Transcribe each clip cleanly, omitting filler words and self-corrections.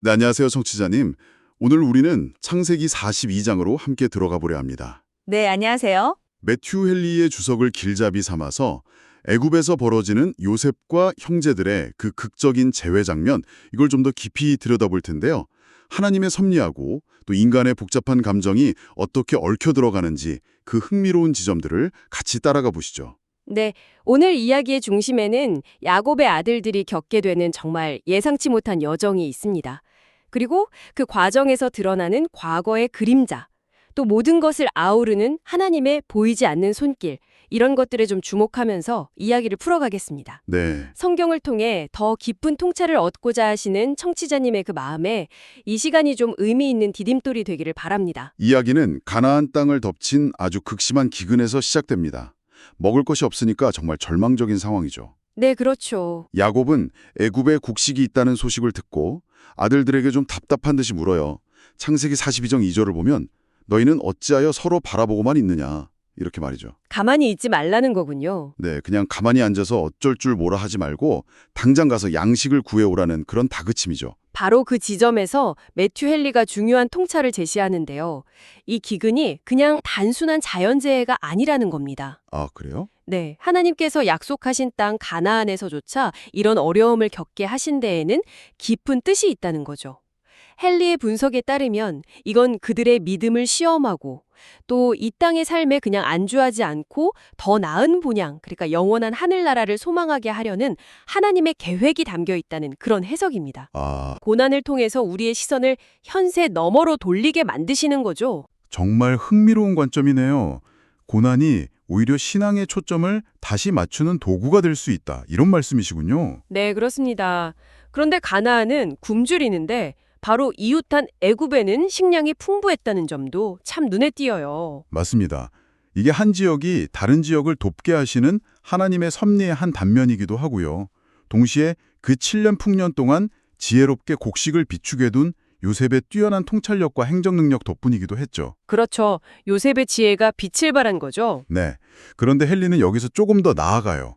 네, 안녕하세요, 청취자님. 오늘 우리는 창세기 42장으로 함께 들어가 보려 합니다. 네, 안녕하세요. 매튜 헨리의 주석을 길잡이 삼아서 애굽에서 벌어지는 요셉과 형제들의 그 극적인 재회 장면, 이걸 좀 더 깊이 들여다볼 텐데요. 하나님의 섭리하고 또 인간의 복잡한 감정이 어떻게 얽혀 들어가는지 그 흥미로운 지점들을 같이 따라가 보시죠. 네, 오늘 이야기의 중심에는 야곱의 아들들이 겪게 되는 정말 예상치 못한 여정이 있습니다. 그리고 그 과정에서 드러나는 과거의 그림자, 또 모든 것을 아우르는 하나님의 보이지 않는 손길, 이런 것들에 좀 주목하면서 이야기를 풀어가겠습니다. 네, 성경을 통해 더 깊은 통찰을 얻고자 하시는 청취자님의 그 마음에 이 시간이 좀 의미 있는 디딤돌이 되기를 바랍니다. 이야기는 가나안 땅을 덮친 아주 극심한 기근에서 시작됩니다. 먹을 것이 없으니까 정말 절망적인 상황이죠. 네, 그렇죠. 야곱은 애굽에 곡식이 있다는 소식을 듣고 아들들에게 좀 답답한 듯이 물어요. 창세기 42장 2절을 보면 너희는 어찌하여 서로 바라보고만 있느냐 이렇게 말이죠. 가만히 있지 말라는 거군요. 네, 그냥 가만히 앉아서 어쩔 줄 뭐라 하지 말고 당장 가서 양식을 구해오라는 그런 다그침이죠. 바로 그 지점에서 매튜 헨리가 중요한 통찰을 제시하는데요. 이 기근이 그냥 단순한 자연재해가 아니라는 겁니다. 아, 그래요? 네, 하나님께서 약속하신 땅 가나안에서조차 이런 어려움을 겪게 하신 데에는 깊은 뜻이 있다는 거죠. 헨리의 분석에 따르면 이건 그들의 믿음을 시험하고 또 이 땅의 삶에 그냥 안주하지 않고 더 나은 본향, 그러니까 영원한 하늘나라를 소망하게 하려는 하나님의 계획이 담겨 있다는 그런 해석입니다. 아, 고난을 통해서 우리의 시선을 현세 너머로 돌리게 만드시는 거죠. 정말 흥미로운 관점이네요. 고난이 오히려 신앙의 초점을 다시 맞추는 도구가 될 수 있다. 이런 말씀이시군요. 네, 그렇습니다. 그런데 가나안은 굶주리는데 바로 이웃한 애굽에는 식량이 풍부했다는 점도 참 눈에 띄어요. 맞습니다. 이게 한 지역이 다른 지역을 돕게 하시는 하나님의 섭리의 한 단면이기도 하고요. 동시에 그 7년 풍년 동안 지혜롭게 곡식을 비축해 둔 요셉의 뛰어난 통찰력과 행정 능력 덕분이기도 했죠. 그렇죠. 요셉의 지혜가 빛을 발한 거죠. 네. 그런데 헨리는 여기서 조금 더 나아가요.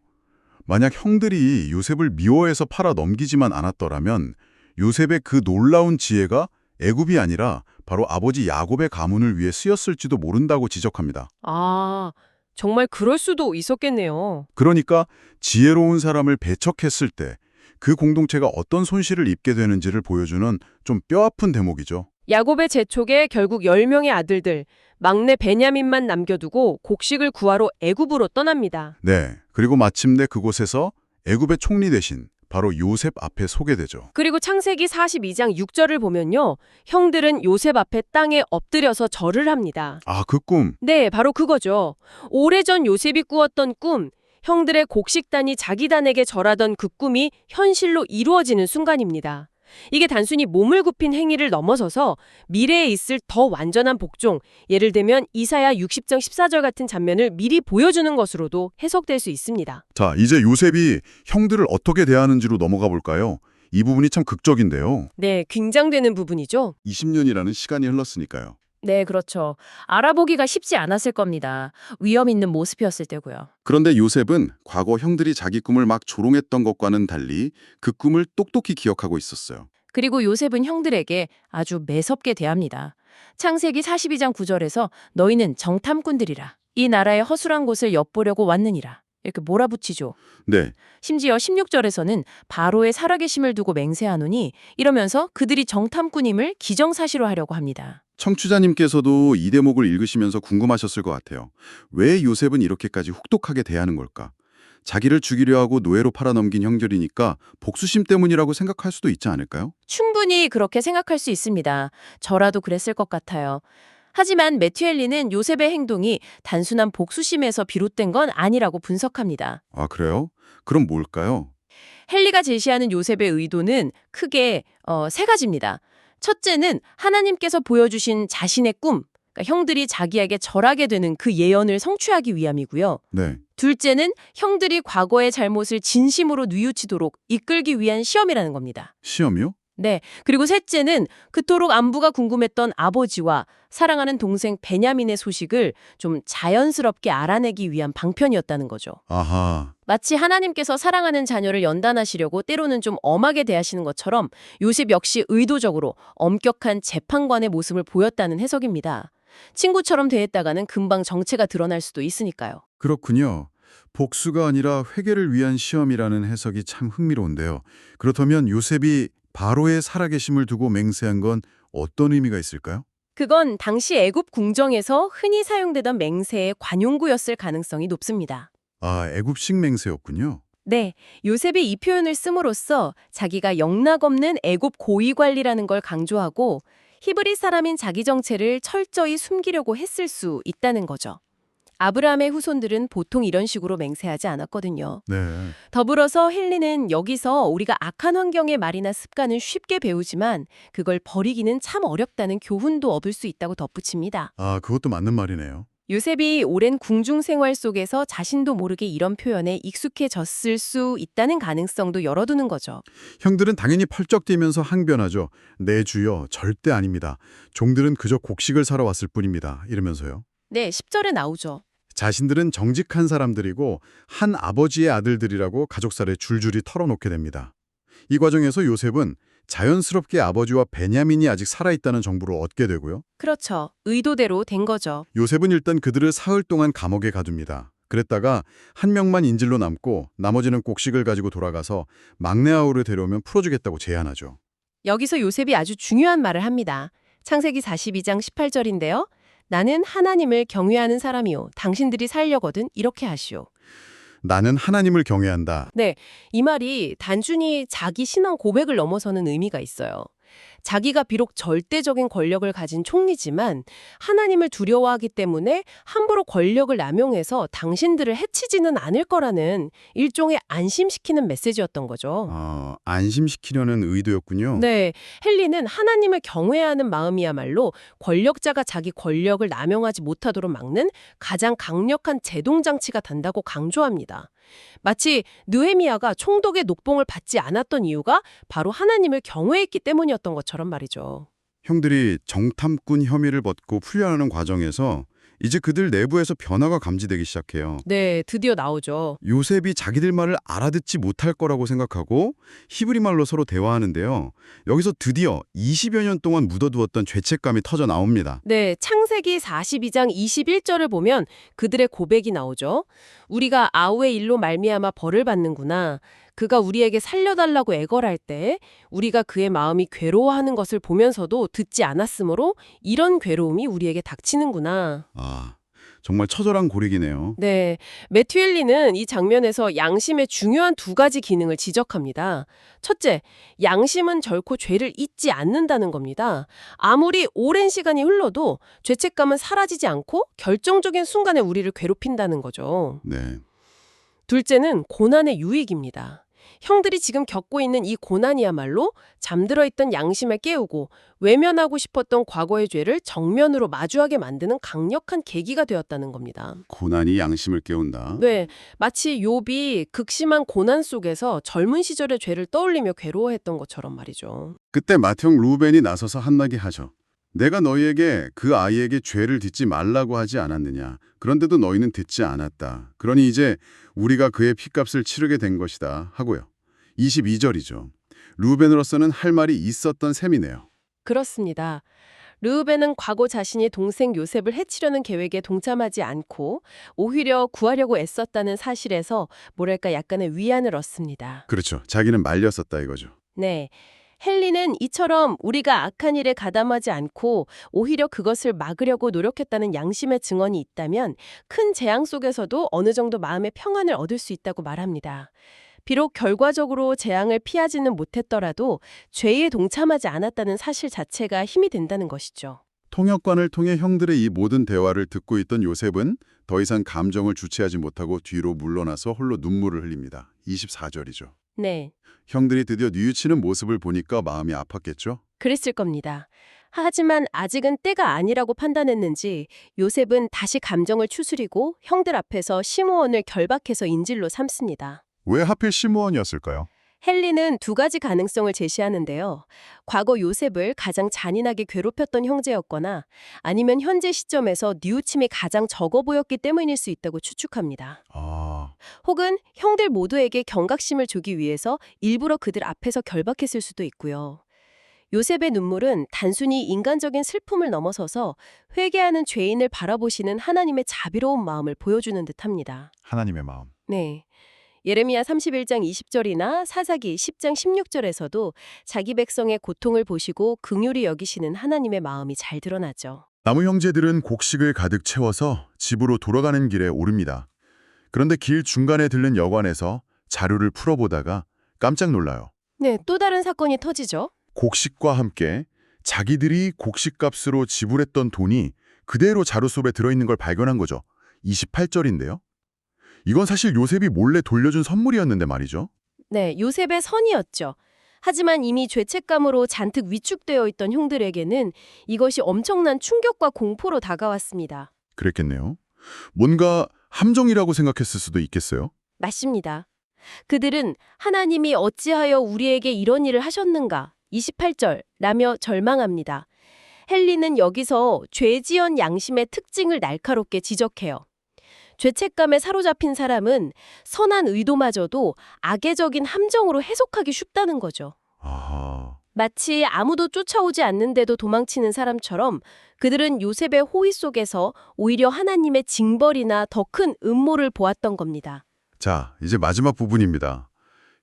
만약 형들이 요셉을 미워해서 팔아 넘기지만 않았더라면 요셉의 그 놀라운 지혜가 애굽이 아니라 바로 아버지 야곱의 가문을 위해 쓰였을지도 모른다고 지적합니다. 아, 정말 그럴 수도 있었겠네요. 그러니까 지혜로운 사람을 배척했을 때 그 공동체가 어떤 손실을 입게 되는지를 보여주는 좀 뼈아픈 대목이죠. 야곱의 재촉에 결국 10명의 아들들, 막내 베냐민만 남겨두고 곡식을 구하러 애굽으로 떠납니다. 네. 그리고 마침내 그곳에서 애굽의 총리 대신 바로 요셉 앞에 서게 되죠. 그리고 창세기 42장 6절을 보면요. 형들은 요셉 앞에 땅에 엎드려서 절을 합니다. 아, 그 꿈. 네, 바로 그거죠. 오래전 요셉이 꾸었던 꿈, 형들의 곡식단이 자기 단에게 절하던 그 꿈이 현실로 이루어지는 순간입니다. 이게 단순히 몸을 굽힌 행위를 넘어서서 미래에 있을 더 완전한 복종, 예를 들면 이사야 60장 14절 같은 장면을 미리 보여주는 것으로도 해석될 수 있습니다. 자, 이제 요셉이 형들을 어떻게 대하는지로 넘어가 볼까요? 이 부분이 참 극적인데요. 네, 긴장되는 부분이죠. 20년이라는 시간이 흘렀으니까요. 네, 그렇죠. 알아보기가 쉽지 않았을 겁니다. 위험 있는 모습이었을 때고요. 그런데 요셉은 과거 형들이 자기 꿈을 막 조롱했던 것과는 달리 그 꿈을 똑똑히 기억하고 있었어요. 그리고 요셉은 형들에게 아주 매섭게 대합니다. 창세기 42장 9절에서 너희는 정탐꾼들이라. 이 나라의 허술한 곳을 엿보려고 왔느니라. 이렇게 몰아붙이죠. 네, 심지어 16절에서는 바로의 살아계심을 두고 맹세하노니 이러면서 그들이 정탐꾼임을 기정사실화하려고 합니다. 청취자님께서도 이 대목을 읽으시면서 궁금하셨을 것 같아요. 왜 요셉은 이렇게까지 혹독하게 대하는 걸까? 자기를 죽이려 하고 노예로 팔아넘긴 형들이니까 복수심 때문이라고 생각할 수도 있지 않을까요? 충분히 그렇게 생각할 수 있습니다. 저라도 그랬을 것 같아요. 하지만 매튜 헨리는 요셉의 행동이 단순한 복수심에서 비롯된 건 아니라고 분석합니다. 아, 그래요? 그럼 뭘까요? 헨리가 제시하는 요셉의 의도는 크게 세 가지입니다. 첫째는 하나님께서 보여주신 자신의 꿈, 그러니까 형들이 자기에게 절하게 되는 그 예언을 성취하기 위함이고요. 네, 둘째는 형들이 과거의 잘못을 진심으로 뉘우치도록 이끌기 위한 시험이라는 겁니다. 시험이요? 네. 그리고 셋째는 그토록 안부가 궁금했던 아버지와 사랑하는 동생 베냐민의 소식을 좀 자연스럽게 알아내기 위한 방편이었다는 거죠. 아하, 마치 하나님께서 사랑하는 자녀를 연단하시려고 때로는 좀 엄하게 대하시는 것처럼 요셉 역시 의도적으로 엄격한 재판관의 모습을 보였다는 해석입니다. 친구처럼 대했다가는 금방 정체가 드러날 수도 있으니까요. 그렇군요. 복수가 아니라 회개를 위한 시험이라는 해석이 참 흥미로운데요. 그렇다면 요셉이 바로의 살아계심을 두고 맹세한 건 어떤 의미가 있을까요? 그건 당시 애굽 궁정에서 흔히 사용되던 맹세의 관용구였을 가능성이 높습니다. 아, 애굽식 맹세였군요. 네, 요셉이 이 표현을 씀으로써 자기가 영락없는 애굽 고위관리라는 걸 강조하고 히브리 사람인 자기 정체를 철저히 숨기려고 했을 수 있다는 거죠. 아브라함의 후손들은 보통 이런 식으로 맹세하지 않았거든요. 네. 더불어서 헨리는 여기서 우리가 악한 환경의 말이나 습관은 쉽게 배우지만 그걸 버리기는 참 어렵다는 교훈도 얻을 수 있다고 덧붙입니다. 아, 그것도 맞는 말이네요. 요셉이 오랜 궁중 생활 속에서 자신도 모르게 이런 표현에 익숙해졌을 수 있다는 가능성도 열어두는 거죠. 형들은 당연히 펄쩍 뛰면서 항변하죠. 네, 주여, 절대 아닙니다. 종들은 그저 곡식을 사러 왔을 뿐입니다. 이러면서요. 네, 10절에 나오죠. 자신들은 정직한 사람들이고 한 아버지의 아들들이라고 가족사를 줄줄이 털어놓게 됩니다. 이 과정에서 요셉은 자연스럽게 아버지와 베냐민이 아직 살아있다는 정보를 얻게 되고요. 그렇죠. 의도대로 된 거죠. 요셉은 일단 그들을 사흘 동안 감옥에 가둡니다. 그랬다가 한 명만 인질로 남고 나머지는 곡식을 가지고 돌아가서 막내 아우를 데려오면 풀어주겠다고 제안하죠. 여기서 요셉이 아주 중요한 말을 합니다. 창세기 42장 18절인데요. 나는 하나님을 경외하는 사람이요. 당신들이 살려거든 이렇게 하시오. 나는 하나님을 경외한다. 네, 이 말이 단순히 자기 신앙 고백을 넘어서는 의미가 있어요. 자기가 비록 절대적인 권력을 가진 총리지만 하나님을 두려워하기 때문에 함부로 권력을 남용해서 당신들을 해치지는 않을 거라는 일종의 안심시키는 메시지였던 거죠. 안심시키려는 의도였군요. 네, 헨리는 하나님을 경외하는 마음이야말로 권력자가 자기 권력을 남용하지 못하도록 막는 가장 강력한 제동장치가 된다고 강조합니다. 마치 느헤미야가 총독의 녹봉을 받지 않았던 이유가 바로 하나님을 경외했기 때문이었던 것처럼 말이죠. 형들이 정탐꾼 혐의를 벗고 풀려나는 과정에서 이제 그들 내부에서 변화가 감지되기 시작해요. 네, 드디어 나오죠. 요셉이 자기들 말을 알아듣지 못할 거라고 생각하고 히브리 말로 서로 대화하는데요. 여기서 드디어 20여 년 동안 묻어두었던 죄책감이 터져 나옵니다. 네, 창세기 42장 21절을 보면 그들의 고백이 나오죠. 우리가 아우의 일로 말미암아 벌을 받는구나. 그가 우리에게 살려달라고 애걸할 때 우리가 그의 마음이 괴로워하는 것을 보면서도 듣지 않았으므로 이런 괴로움이 우리에게 닥치는구나. 정말 처절한 고백이네요. 네, 매튜 헨리는 이 장면에서 양심의 중요한 두 가지 기능을 지적합니다. 첫째, 양심은 결코 죄를 잊지 않는다는 겁니다. 아무리 오랜 시간이 흘러도 죄책감은 사라지지 않고 결정적인 순간에 우리를 괴롭힌다는 거죠. 네. 둘째는 고난의 유익입니다. 형들이 지금 겪고 있는 이 고난이야말로 잠들어 있던 양심을 깨우고 외면하고 싶었던 과거의 죄를 정면으로 마주하게 만드는 강력한 계기가 되었다는 겁니다. 고난이 양심을 깨운다. 네, 마치 욥이 극심한 고난 속에서 젊은 시절의 죄를 떠올리며 괴로워했던 것처럼 말이죠. 그때 맏형 루벤이 나서서 한마디 하죠. 내가 너희에게 그 아이에게 죄를 짓지 말라고 하지 않았느냐. 그런데도 너희는 듣지 않았다. 그러니 이제 우리가 그의 핏값을 치르게 된 것이다 하고요. 22절이죠. 루벤으로서는 할 말이 있었던 셈이네요. 그렇습니다. 르우벤은 과거 자신이 동생 요셉을 해치려는 계획에 동참하지 않고 오히려 구하려고 애썼다는 사실에서 뭐랄까 약간의 위안을 얻습니다. 그렇죠. 자기는 말렸었다 이거죠. 네. 헨리는 이처럼 우리가 악한 일에 가담하지 않고 오히려 그것을 막으려고 노력했다는 양심의 증언이 있다면 큰 재앙 속에서도 어느 정도 마음의 평안을 얻을 수 있다고 말합니다. 비록 결과적으로 재앙을 피하지는 못했더라도 죄에 동참하지 않았다는 사실 자체가 힘이 된다는 것이죠. 통역관을 통해 형들의 이 모든 대화를 듣고 있던 요셉은 더 이상 감정을 주체하지 못하고 뒤로 물러나서 홀로 눈물을 흘립니다. 24절이죠. 네, 형들이 드디어 뉘우치는 모습을 보니까 마음이 아팠겠죠? 그랬을 겁니다. 하지만 아직은 때가 아니라고 판단했는지 요셉은 다시 감정을 추스리고 형들 앞에서 시므온을 결박해서 인질로 삼습니다. 왜 하필 시므온이었을까요? 헨리는 두 가지 가능성을 제시하는데요. 과거 요셉을 가장 잔인하게 괴롭혔던 형제였거나 아니면 현재 시점에서 뉘우침이 가장 적어 보였기 때문일 수 있다고 추측합니다. 혹은 형들 모두에게 경각심을 주기 위해서 일부러 그들 앞에서 결박했을 수도 있고요. 요셉의 눈물은 단순히 인간적인 슬픔을 넘어서서 회개하는 죄인을 바라보시는 하나님의 자비로운 마음을 보여주는 듯합니다. 하나님의 마음. 네. 예레미야 31장 20절이나 사사기 10장 16절에서도 자기 백성의 고통을 보시고 긍휼히 여기시는 하나님의 마음이 잘 드러나죠. 나무 형제들은 곡식을 가득 채워서 집으로 돌아가는 길에 오릅니다. 그런데 길 중간에 들른 여관에서 자루를 풀어보다가 깜짝 놀라요. 네, 또 다른 사건이 터지죠. 곡식과 함께 자기들이 곡식값으로 지불했던 돈이 그대로 자루 속에 들어있는 걸 발견한 거죠. 28절인데요. 이건 사실 요셉이 몰래 돌려준 선물이었는데 말이죠. 네, 요셉의 선이었죠. 하지만 이미 죄책감으로 잔뜩 위축되어 있던 형들에게는 이것이 엄청난 충격과 공포로 다가왔습니다. 그랬겠네요. 뭔가 함정이라고 생각했을 수도 있겠어요. 맞습니다. 그들은 하나님이 어찌하여 우리에게 이런 일을 하셨는가 28절 라며 절망합니다. 헨리는 여기서 죄지연 양심의 특징을 날카롭게 지적해요. 죄책감에 사로잡힌 사람은 선한 의도마저도 악의적인 함정으로 해석하기 쉽다는 거죠. 아하. 마치 아무도 쫓아오지 않는데도 도망치는 사람처럼 그들은 요셉의 호의 속에서 오히려 하나님의 징벌이나 더 큰 음모를 보았던 겁니다. 자, 이제 마지막 부분입니다.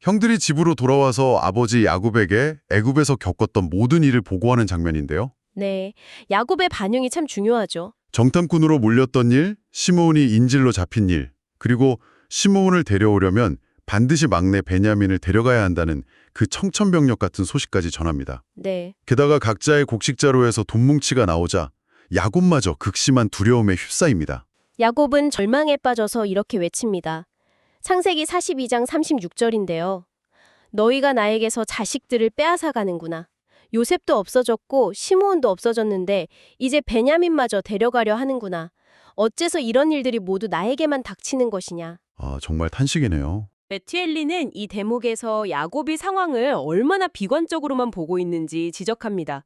형들이 집으로 돌아와서 아버지 야곱에게 애굽에서 겪었던 모든 일을 보고하는 장면인데요. 네, 야곱의 반응이 참 중요하죠. 정탐꾼으로 몰렸던 일, 시므온이 인질로 잡힌 일, 그리고 시므온을 데려오려면 반드시 막내 베냐민을 데려가야 한다는 그 청천벽력 같은 소식까지 전합니다. 네, 게다가 각자의 곡식자루에서 돈뭉치가 나오자 야곱마저 극심한 두려움에 휩싸입니다. 야곱은 절망에 빠져서 이렇게 외칩니다. 창세기 42장 36절인데요. 너희가 나에게서 자식들을 빼앗아 가는구나. 요셉도 없어졌고 시므온도 없어졌는데 이제 베냐민마저 데려가려 하는구나. 어째서 이런 일들이 모두 나에게만 닥치는 것이냐. 아, 정말 탄식이네요. 메튜엘리는 이 대목에서 야곱이 상황을 얼마나 비관적으로만 보고 있는지 지적합니다.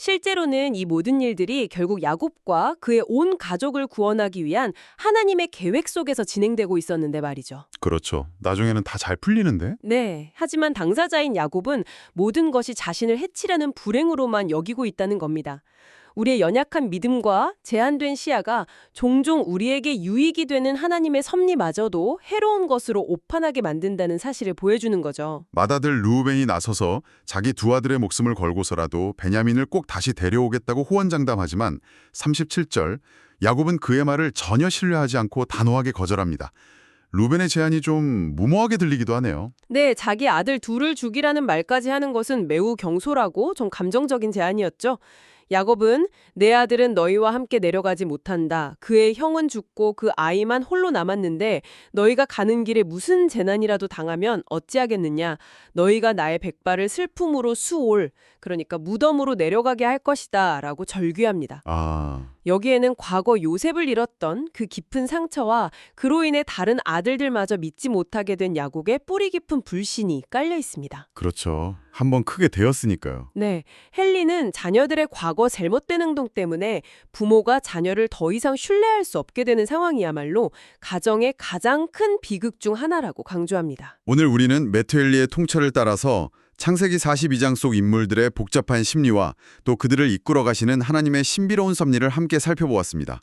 실제로는 이 모든 일들이 결국 야곱과 그의 온 가족을 구원하기 위한 하나님의 계획 속에서 진행되고 있었는데 말이죠. 그렇죠. 나중에는 다 잘 풀리는데? 네, 하지만 당사자인 야곱은 모든 것이 자신을 해치려는 불행으로만 여기고 있다는 겁니다. 우리의 연약한 믿음과 제한된 시야가 종종 우리에게 유익이 되는 하나님의 섭리마저도 해로운 것으로 오판하게 만든다는 사실을 보여주는 거죠. 맏아들 르우벤이 나서서 자기 두 아들의 목숨을 걸고서라도 베냐민을 꼭 다시 데려오겠다고 호언장담하지만 37절, 야곱은 그의 말을 전혀 신뢰하지 않고 단호하게 거절합니다. 르우벤의 제안이 좀 무모하게 들리기도 하네요. 네, 자기 아들 둘을 죽이라는 말까지 하는 것은 매우 경솔하고 좀 감정적인 제안이었죠. 야곱은 내 아들은 너희와 함께 내려가지 못한다. 그의 형은 죽고 그 아이만 홀로 남았는데 너희가 가는 길에 무슨 재난이라도 당하면 어찌하겠느냐. 너희가 나의 백발을 슬픔으로 수올, 그러니까 무덤으로 내려가게 할 것이다 라고 절규합니다. 여기에는 과거 요셉을 잃었던 그 깊은 상처와 그로 인해 다른 아들들마저 믿지 못하게 된 야곱의 뿌리 깊은 불신이 깔려 있습니다. 그렇죠. 한번 크게 되었으니까요. 네, 헨리는 자녀들의 과거 잘못된 행동 때문에 부모가 자녀를 더 이상 신뢰할 수 없게 되는 상황이야말로 가정의 가장 큰 비극 중 하나라고 강조합니다. 오늘 우리는 메투엘리의 통찰을 따라서 창세기 42장 속 인물들의 복잡한 심리와 또 그들을 이끌어 가시는 하나님의 신비로운 섭리를 함께 살펴보았습니다.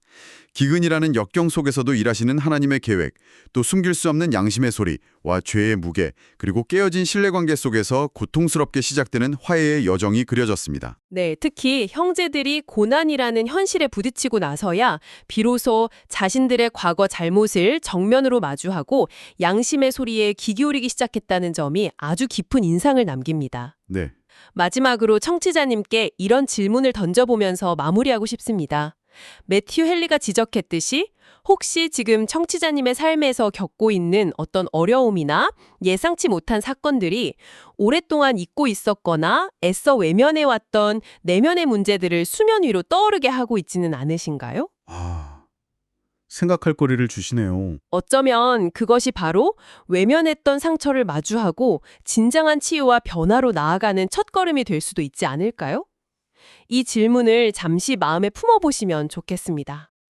기근이라는 역경 속에서도 일하시는 하나님의 계획, 또 숨길 수 없는 양심의 소리와 죄의 무게, 그리고 깨어진 신뢰관계 속에서 고통스럽게 시작되는 화해의 여정이 그려졌습니다. 네, 특히 형제들이 고난이라는 현실에 부딪히고 나서야 비로소 자신들의 과거 잘못을 정면으로 마주하고 양심의 소리에 귀 기울이기 시작했다는 점이 아주 깊은 인상을 남깁니다. 네. 마지막으로 청취자님께 이런 질문을 던져보면서 마무리하고 싶습니다. 매튜 헨리가 지적했듯이 혹시 지금 청취자님의 삶에서 겪고 있는 어떤 어려움이나 예상치 못한 사건들이 오랫동안 잊고 있었거나 애써 외면해왔던 내면의 문제들을 수면 위로 떠오르게 하고 있지는 않으신가요? 생각할 거리를 주시네요. 어쩌면 그것이 바로 외면했던 상처를 마주하고 진정한 치유와 변화로 나아가는 첫걸음이 될 수도 있지 않을까요? 이 질문을 잠시 마음에 품어보시면 좋겠습니다.